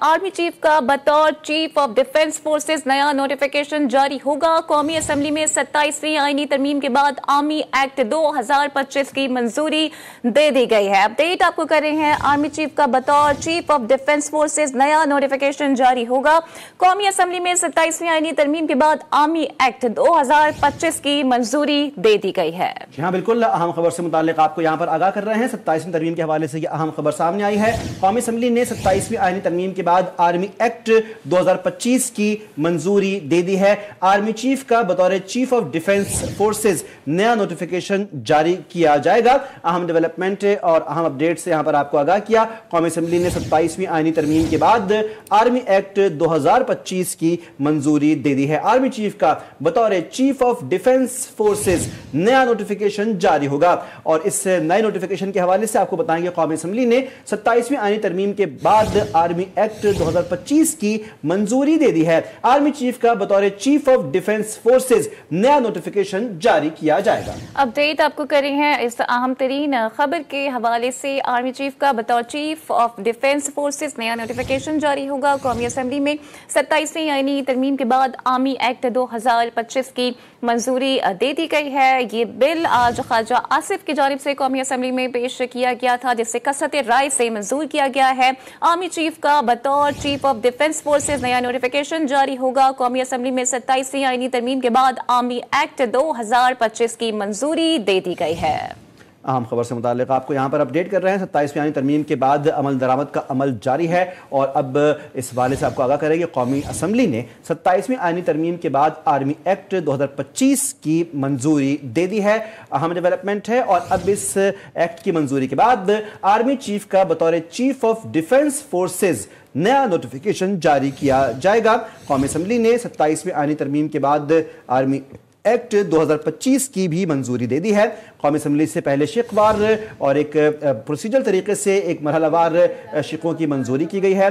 Army chief का बतौर chief of defence forces नया नोटिफिकेशन जारी होगा। कौमी असम्बली में 27वीं आईनी तरमीम के बाद आर्मी एक्ट 2025 की मंजूरी दे दी गई है। अपडेट आपको कर रहे हैं, आर्मी चीफ का बतौर चीफ ऑफ डिफेंस फोर्सेस नया नोटिफिकेशन जारी होगा। कौमी असम्बली में 27वीं आईनी तरमीम के बाद आर्मी एक्ट 2025 की मंजूरी दे दी गई है। हाँ बिल्कुल, अहम खबर से मुताल्लिक आपको यहाँ पर आगाह कर रहे हैं। 27वीं तरमीम के हवाले से यह अहम खबर सामने आई है। कौमी असम्बली ने 27वीं आईनी तरमीम के बाद आर्मी एक्ट 2025 की मंजूरी दे दी है। आर्मी चीफ का बतौर चीफ ऑफ डिफेंस फोर्सेस नया नोटिफिकेशन जारी किया जाएगा। अहम डेवलपमेंट और अहम अपडेट से यहां पर आपको आगाह किया। कौमी असम्बली ने 27वीं आईनी तरमीम के बाद आर्मी एक्ट 2025 की मंजूरी दे दी है। आर्मी चीफ का बतौर चीफ ऑफ डिफेंस फोर्सेस नया नोटिफिकेशन जारी होगा और इस नए नोटिफिकेशन के हवाले से आपको बताएंगे, कौमी असम्बली ने 27वीं आईनी तरमीम के बाद आर्मी एक्ट 2025 की मंजूरी दे दी है। आर्मी चीफ का बतौर चीफ ऑफ डिफेंस फोर्सेस नया नोटिफिकेशन जारी किया जाएगा। अपडेट आपको कर रहे हैं इस अहम तरीन खबर के हवाले से। आर्मी चीफ का बतौर चीफ ऑफ डिफेंस फोर्सेस नया नोटिफिकेशन जारी होगा। कौमी असम्बली में 27वीं आईनी तरमीम के बाद आर्मी एक्ट 2025 की मंजूरी दे दी गई है। ये बिल आज ख्वाजा आसिफ की जानिब से कौमी असम्बली में पेश किया गया था, जिसे कसरत राय से मंजूर किया गया है। आर्मी चीफ का बतौर चीफ ऑफ डिफेंस फोर्सेस नया नोटिफिकेशन जारी होगा। कौमी असम्बली में 27वीं आईनी तरमीम के बाद आर्मी एक्ट 2025 की मंजूरी दे दी गई है। अहम खबर से मुताल्लिक आपको यहाँ पर अपडेट कर रहे हैं। 27वीं आईनी तरमीम के बाद अमल दरामद का अमल जारी है और अब इस हवाले से आपको आगाह करेंगे, कौमी असम्बली ने 27वीं आईनी तरमीम के बाद आर्मी एक्ट 2025 की मंजूरी दे दी है। अहम डेवलपमेंट है और अब इस एक्ट की मंजूरी के बाद आर्मी चीफ का बतौर चीफ ऑफ डिफेंस फोर्सेज नया नोटिफिकेशन जारी किया जाएगा। कौमी असम्बली ने 27वीं आईनी तरमीम के बाद आर्मी एक्ट 2025 की भी मंजूरी दे दी है। कौमी असम्बली से पहले शिकवार और एक प्रोसीजरल तरीके से एक मरहलावार शिकों की मंजूरी की गई है।